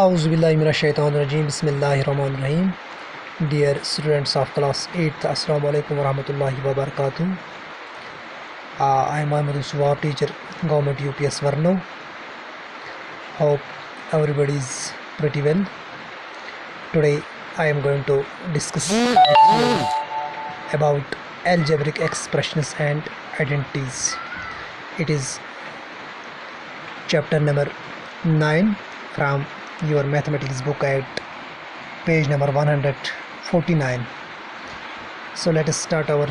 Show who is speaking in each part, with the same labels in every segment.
Speaker 1: औज़ुबिल्लाहिमिनश्शैतानिर्रजीम बिस्मिल्लाहिर्रहमानिर्रहीम। Dear students of class 8th, Assalamu alaikum warahmatullahi wabarakatuh. I am Mohammed Suwab, teacher, Government UPS Varno. Hope everybody is pretty well. Today I am going to discuss about algebraic expressions and identities. It is chapter number 9 from your mathematics book at page number 149. So let us start our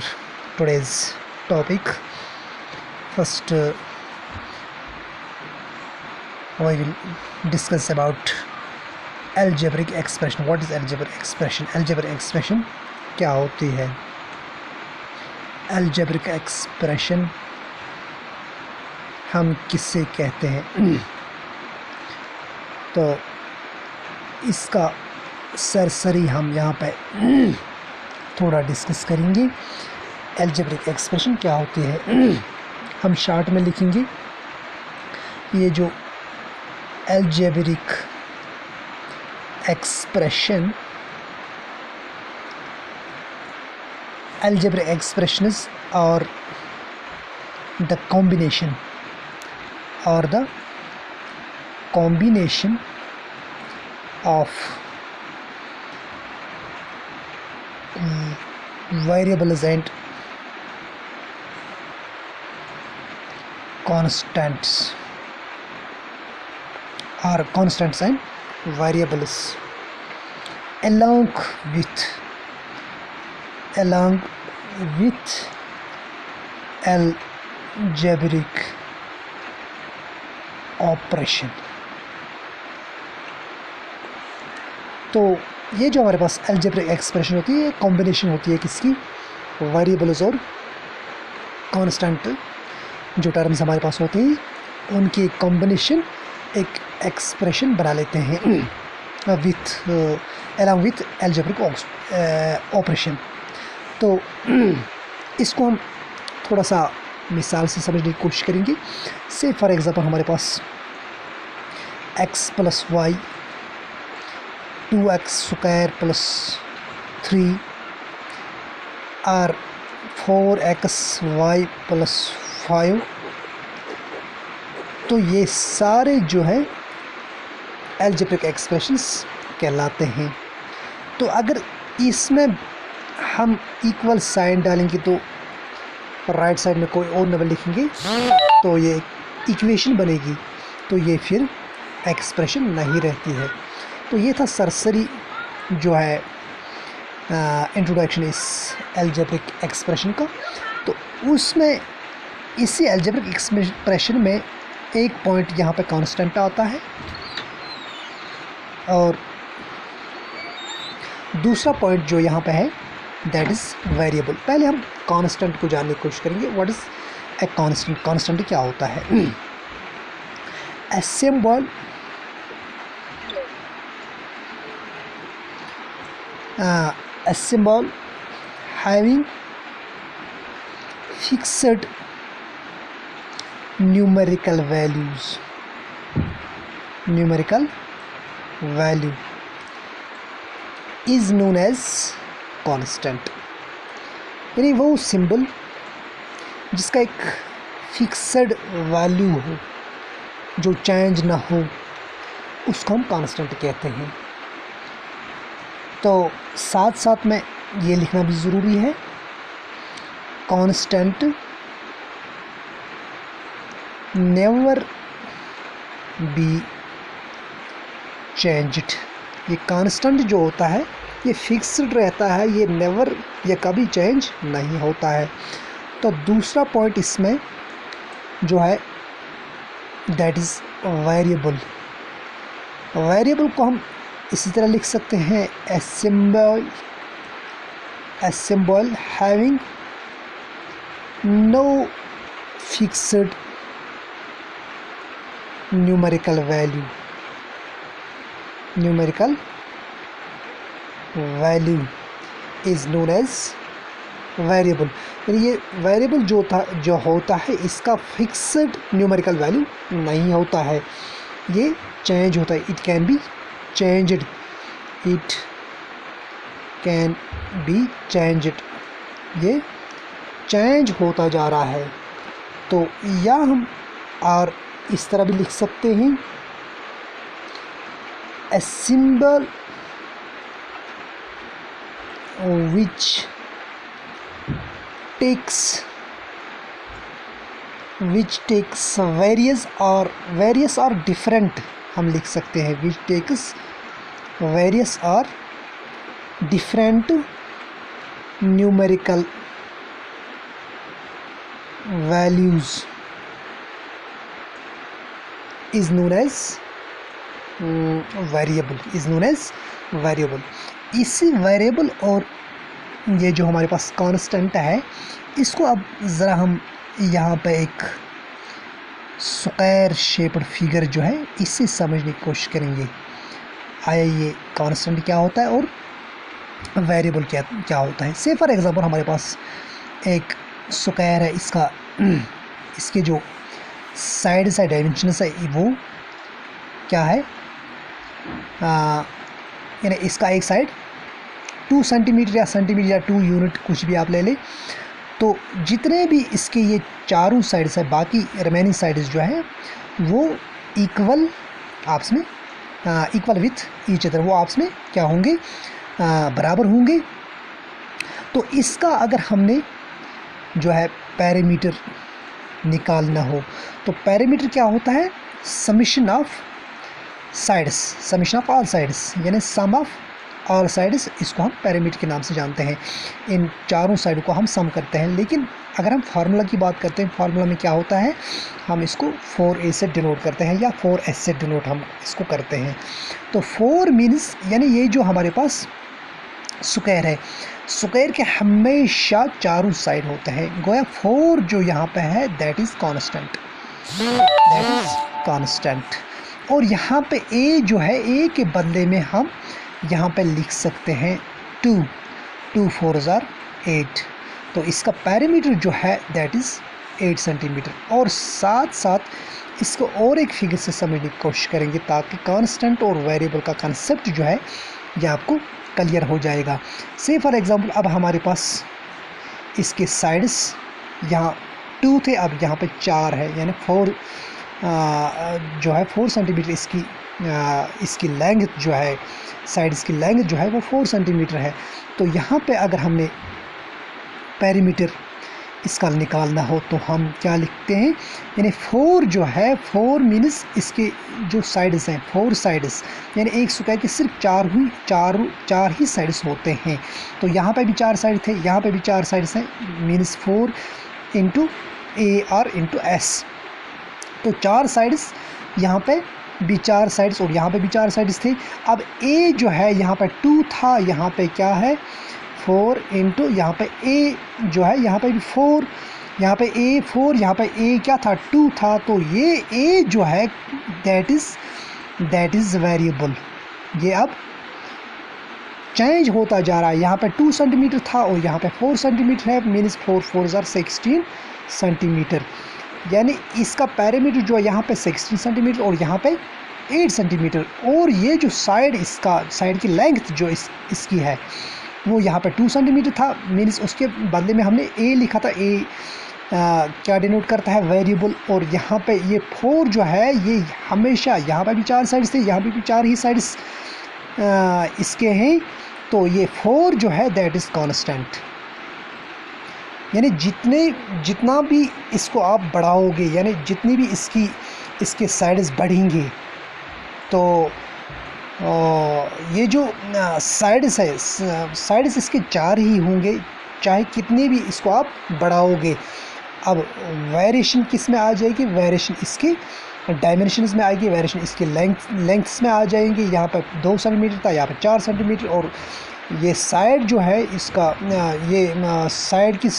Speaker 1: today's topic. First we will discuss about algebraic expression. What is algebraic expression? Algebraic expression क्या होती है? algebraic expression हम किससे कहते हैं? तो इसका सरसरी हम यहाँ पे थोड़ा डिस्कस करेंगे। अलजेब्रिक एक्सप्रेशन क्या होती है हम शार्ट में लिखेंगे। ये जो algebraic expression algebraic expressions or the combination of variables and constants or constants and variables along with algebraic operation. तो ये जो हमारे पास अलजेब्रिक एक्सप्रेशन होती है, कॉम्बिनेशन होती है किसकी? वेरिएबल्स और कांस्टेंट जो टर्म्स हमारे पास होते हैं उनकी कॉम्बिनेशन एक एक्सप्रेशन बना लेते हैं अलॉन्ग विथ अलजेब्रिक ऑपरेशन। तो इसको हम थोड़ा सा मिसाल से समझने की कोशिश करेंगे। से फॉर एग्जांपल हमारे पास x + y 2x² + 3 और 4xy + 5, तो ये सारे जो है अलजेब्रिक एक्सप्रेशंस कहलाते हैं। तो अगर इसमें हम इक्वल साइन डालेंगे तो राइट साइड में कोई और नंबर लिखेंगे तो ये इक्वेशन बनेगी, तो ये फिर एक्सप्रेशन नहीं रहती है। तो ये था सरसरी जो है इंट्रोडक्शन इस अलजेब्रिक एक्सप्रेशन का। तो उसमें इसी अलजेब्रिक एक्सप्रेशन में एक पॉइंट यहाँ पे कांस्टेंट आता है और दूसरा पॉइंट जो यहाँ पे है दैट इज़ वेरिएबल। पहले हम कांस्टेंट को जानने की कोशिश करेंगे। What is a constant? Constant क्या होता है? ए symbol having fixed numerical value is known as constant. यानी वो सिंबल जिसका एक फिक्स्ड वैल्यू हो, जो चेंज ना हो, उसको हम कांस्टेंट कहते हैं। तो साथ साथ में ये लिखना भी ज़रूरी है, कांस्टेंट नेवर बी चेंज्ड। ये कांस्टेंट जो होता है ये फिक्स्ड रहता है, ये नेवर, ये कभी चेंज नहीं होता है। तो दूसरा पॉइंट इसमें जो है दैट इज़ वेरिएबल। वेरिएबल को हम इसी तरह लिख सकते हैं a symbol having no fixed numerical value is known as variable. ये वेरिएबल जो होता है इसका फिक्स्ड न्यूमेरिकल वैल्यू नहीं होता है, ये चेंज होता है। It can be changed, it can be changed, ये चेंज होता जा रहा है। तो या हम और इस तरह भी लिख सकते हैं, a symbol which takes various or different, हम लिख सकते हैं which takes various or different numerical values is known as variable. इसी वेरिएबल और ये जो हमारे पास कांस्टेंट है, इसको अब ज़रा हम यहाँ पे एक स्क्वायर शेप्ड फिगर जो है इससे समझने की कोशिश करेंगे। आया ये कांस्टेंट क्या होता है और वेरिएबल क्या होता है। से फॉर एग्ज़ाम्पल हमारे पास एक स्क्वायर है, इसके जो साइड्स है, डायमेंशंस है, वो क्या है, यानी इसका एक साइड 2 सेंटीमीटर या 2 यूनिट कुछ भी आप ले लें। तो जितने भी इसके ये चारों साइड्स है, बाकी रिमेनिंग साइड्स जो है वो इक्वल आपस में इक्वल विथ ईच अदर, वो आपस में क्या होंगे, बराबर होंगे। तो इसका अगर हमने जो है पैरामीटर निकालना हो तो पैरामीटर क्या होता है, समेशन ऑफ ऑल साइड्स, यानी सम ऑफ ऑल साइड्स, इसको हम पैरामीटर के नाम से जानते हैं। इन चारों साइड को हम सम करते हैं। लेकिन अगर हम फार्मूला की बात करते हैं, फार्मूला में क्या होता है, हम इसको 4a से डिनोट करते हैं या 4s से डिनोट हम इसको करते हैं। तो 4 मीन्स यानी ये जो हमारे पास स्क्वायर है, स्क्वायर के हमेशा चारों साइड होते हैं। गोया 4 जो यहाँ पे है दैट इज़ कांस्टेंट। और यहाँ पे a जो है, a के बदले में हम यहाँ पे लिख सकते हैं 2 4s are 8। तो इसका पैरामीटर जो है दैट इज़ 8 सेंटीमीटर। और साथ साथ इसको और एक फिगर से समझने की कोशिश करेंगे ताकि कांस्टेंट और वेरिएबल का कंसेप्ट जो है ये आपको क्लियर हो जाएगा। से फॉर एग्ज़ाम्पल अब हमारे पास इसके साइड्स यहाँ 2 थे, अब यहाँ पे 4 है, यानी 4 जो है 4 सेंटीमीटर इसकी लेंथ जो है, साइड्स की लेंथ जो है वो 4 सेंटीमीटर है। तो यहाँ पे अगर हमने पैरामीटर इसका निकालना हो तो हम क्या लिखते हैं, यानी 4 जो है, 4 मीन्स इसके जो साइड्स हैं, 4 साइड्स, यानी एक स्क्वायर के सिर्फ 4 ही साइड्स होते हैं। तो यहाँ पे भी 4 साइड थे, यहाँ पे भी 4 साइड्स हैं, means 4 into A R into S. तो 4 साइड्स, यहाँ पे भी 4 साइड्स और यहाँ पे भी 4 साइड्स थे। अब ए जो है यहाँ पे 2 था, यहाँ पे क्या है 4 इंटू यहाँ पे ए जो है, यहाँ पे भी 4, यहाँ पे ए 4, यहाँ पे ए क्या था 2 था। तो ये ए जो है दैट इज़ वेरिएबल, ये अब चेंज होता जा रहा है। यहाँ पे 2 सेंटीमीटर था और यहाँ पे 4 सेंटीमीटर है, मीन्स 4 4s are 16 सेंटीमीटर। यानी इसका पैरामीटर जो है यहाँ पे 16 सेंटीमीटर और यहाँ पे 8 सेंटीमीटर। और ये जो साइड की लेंथ जो इसकी है वो यहाँ पे 2 सेंटीमीटर था, मीन्स उसके बदले में हमने ए लिखा था। ए क्या डिनोट करता है, वेरिएबल। और यहाँ पे ये 4 जो है ये हमेशा, यहाँ पे भी 4 साइड्स थे, यहाँ पे भी 4 ही साइड्स इसके हैं। तो ये 4 जो है दैट इज़ कांस्टेंट। यानी जितना भी इसको आप बढ़ाओगे, यानी जितनी भी इसके साइड्स बढ़ेंगे, तो ये जो साइड्स है, साइड्स इसके 4 ही होंगे, चाहे कितने भी इसको आप बढ़ाओगे। अब वेरिएशन किस में आ जाएगी, वेरिएशन इसके डायमेंशंस में आएगी, वेरिएशन इसके लेंथ्स में आ जाएंगे। यहाँ पर 2 सेंटीमीटर था, यहाँ पर 4 सेंटीमीटर। और ये साइड जो है इसका, ये साइड की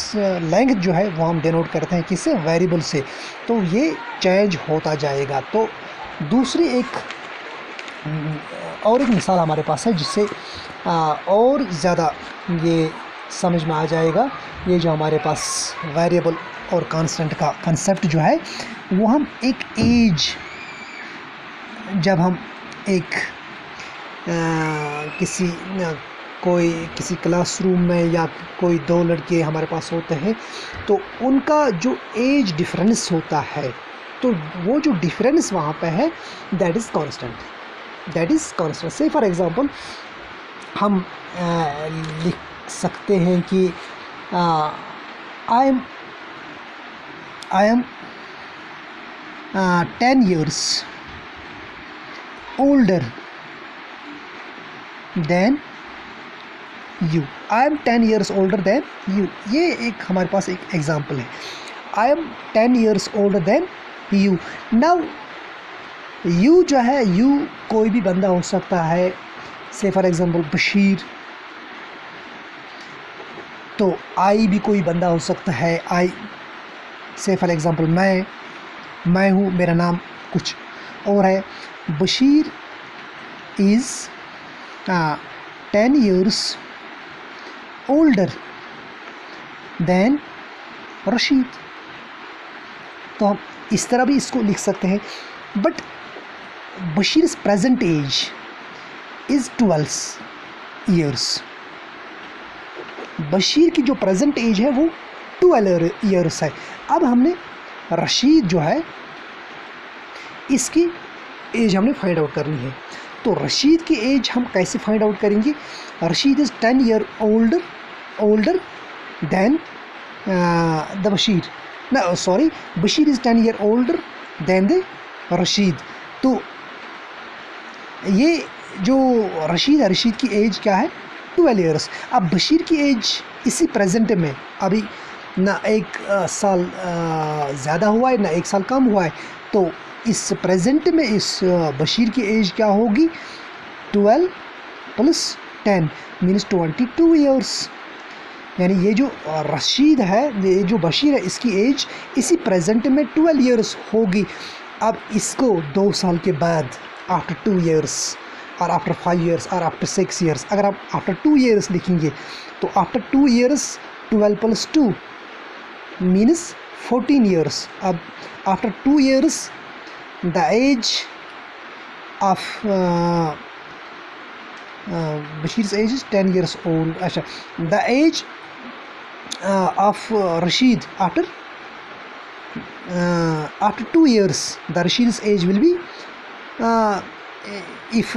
Speaker 1: लेंथ जो है वो हम डिनोट करते हैं किससे, वेरिएबल से। तो ये चेंज होता जाएगा। तो दूसरी एक मिसाल हमारे पास है जिससे और ज़्यादा ये समझ में आ जाएगा। ये जो हमारे पास वेरिएबल और कांस्टेंट का कंसेप्ट जो है वो हम एक एज, जब हम एक किसी कोई किसी क्लासरूम में या कोई दो लड़के हमारे पास होते हैं तो उनका जो एज डिफरेंस होता है तो वो जो डिफरेंस वहाँ पे है दैट इज़ कांस्टेंट से फॉर एग्ज़ाम्पल हम लिख सकते हैं कि I am 10 years older than you. I am 10 years older than you. ये एक हमारे पास एक एग्जाम्पल है. I am 10 years older than you. Now you जो है you कोई भी बंदा हो सकता है. से फॉर एग्ज़ाम्पल बशीर, तो आई भी कोई बंदा हो सकता है. आई से फॉर एग्ज़ाम्पल मैं हूँ, मेरा नाम कुछ और है. Bashir is 10 years older than Rashid. तो हम इस तरह भी इसको लिख सकते हैं. But Bashir present age is 12 years. Bashir की जो प्रेजेंट एज है वो 12 years है. अब हमने रशीद जो है इसकी एज हमने फाइंड आउट करनी है. तो रशीद की एज हम कैसे फाइंड आउट करेंगे? Rashid is 10 year older than the Bashir. ना sorry, Bashir is 10 year older than the Rashid. तो ये जो रशीद की एज क्या है? 12 years. अब बशीर की एज इसी प्रेजेंट में अभी ना एक साल ज़्यादा हुआ है ना एक साल कम हुआ है. तो इस प्रेजेंट में इस बशीर की एज क्या होगी? 12 + 10 मीन्स 22 years. यानी ये जो रशीद है, ये जो बशीर है, इसकी एज इसी प्रेजेंट में 12 years होगी. अब इसको 2 साल के बाद आफ्टर 2 years और आफ्टर 5 years और आफ्टर 6 years, अगर आप आफ्टर 2 years लिखेंगे तो आफ्टर 2 years 12 + 2 मीन्स 14 years. अब after 2 years the age of Bashir age is 10 years old. अच्छा, the age of Rashid after 2 years the रशीद's age will be if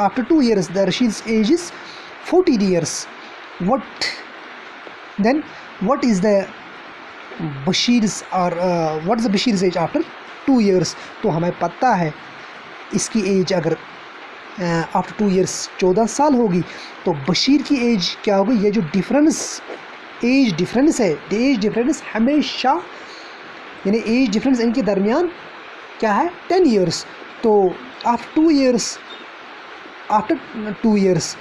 Speaker 1: after 2 years the Rashid's age is 14 years. What is the Bashir's or what is the Bashir's age after 2 years? तो हमें पता है इसकी as अगर after 2 years 14 साल होगी तो बशीर की एज क्या होगी? ये जो एज डिफरेंस है, एज डिफरेंस हमेशा यानी एज डिफरेंस इनके दरमियान क्या है? 10 years. तो आफ्टर 2 years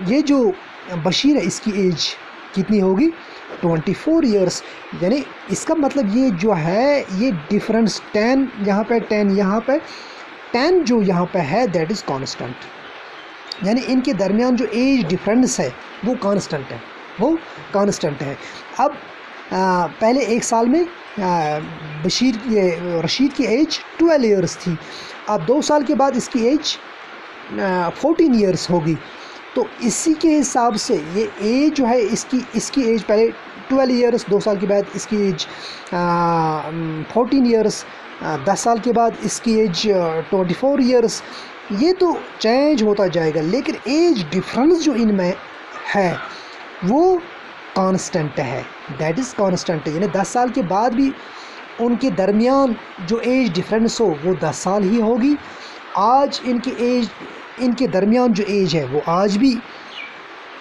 Speaker 1: ये जो बशीर है इसकी एज कितनी होगी? 24 years. यानी इसका मतलब ये जो है ये डिफरेंस 10 यहाँ पे 10 यहाँ पे 10 जो यहाँ पे है दैट इज़ कांस्टेंट. यानी इनके दरमियान जो एज डिफरेंस है वो कांस्टेंट है. अब पहले एक साल में रशीद की एज 12 years थी. अब 2 साल के बाद इसकी एज 14 years होगी. तो इसी के हिसाब से ये एज जो है इसकी एज पहले 12 years, 2 साल के बाद इसकी एज 14 years, 10 साल के बाद इसकी एज 24 years. ये तो चेंज होता जाएगा लेकिन एज डिफरेंस जो इनमें है वो कांस्टेंट है. That is constant. यानी 10 साल के बाद भी उनके दरमियान जो एज डिफरेंस हो वो 10 साल ही होगी. आज इनके दरमियान जो एज है वो आज भी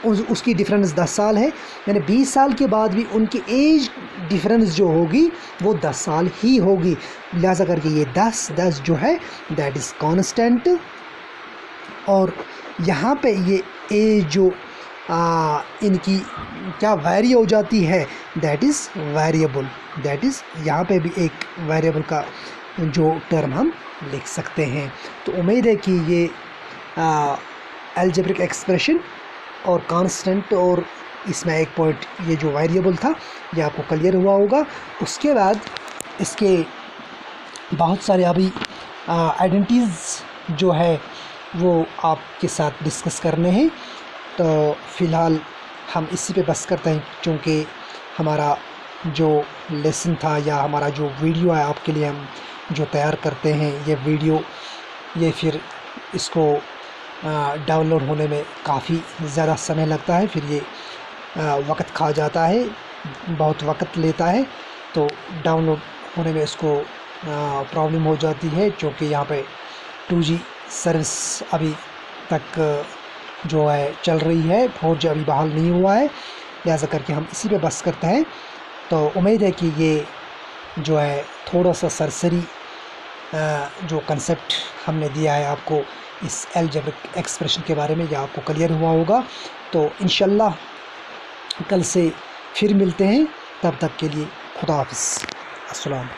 Speaker 1: उसकी डिफरेंस 10 साल है. यानी 20 साल के बाद भी उनकी एज डिफरेंस जो होगी वो 10 साल ही होगी. लिहाजा करके ये 10 जो है दैट इज़ कांस्टेंट. और यहाँ पे ये एज जो इनकी क्या वेरी हो जाती है that is variable. That is यहाँ पे भी एक वेरिएबल का जो टर्म हम लिख सकते हैं. तो उम्मीद है कि ये अलजेब्रिक एक्सप्रेशन और कांस्टेंट और इसमें एक पॉइंट ये जो वेरिएबल था ये आपको क्लियर हुआ होगा. उसके बाद इसके बहुत सारे अभी आइडेंटिटीज़ जो है वो आपके साथ डिस्कस करने हैं। तो फ़िलहाल हम इसी पे बस करते हैं, क्योंकि हमारा जो लेसन था या हमारा जो वीडियो है आपके लिए हम जो तैयार करते हैं, ये वीडियो ये फिर इसको डाउनलोड होने में काफ़ी ज़्यादा समय लगता है, फिर ये वक्त खा जाता है, बहुत वक्त लेता है। तो डाउनलोड होने में इसको प्रॉब्लम हो जाती है, क्योंकि यहाँ पे 2G सर्विस अभी तक जो है चल रही है, 4G अभी बहाल नहीं हुआ है, लिहाजा करके हम इसी पे बस करते हैं। तो उम्मीद है कि ये जो है थोड़ा सा सरसरी जो कंसेप्ट हमने दिया है आपको इस अलजेब्रिक एक्सप्रेशन के बारे में, यह आपको क्लियर हुआ होगा। तो इंशाल्लाह कल से फिर मिलते हैं, तब तक के लिए खुदा हाफिज़, अस्सलाम।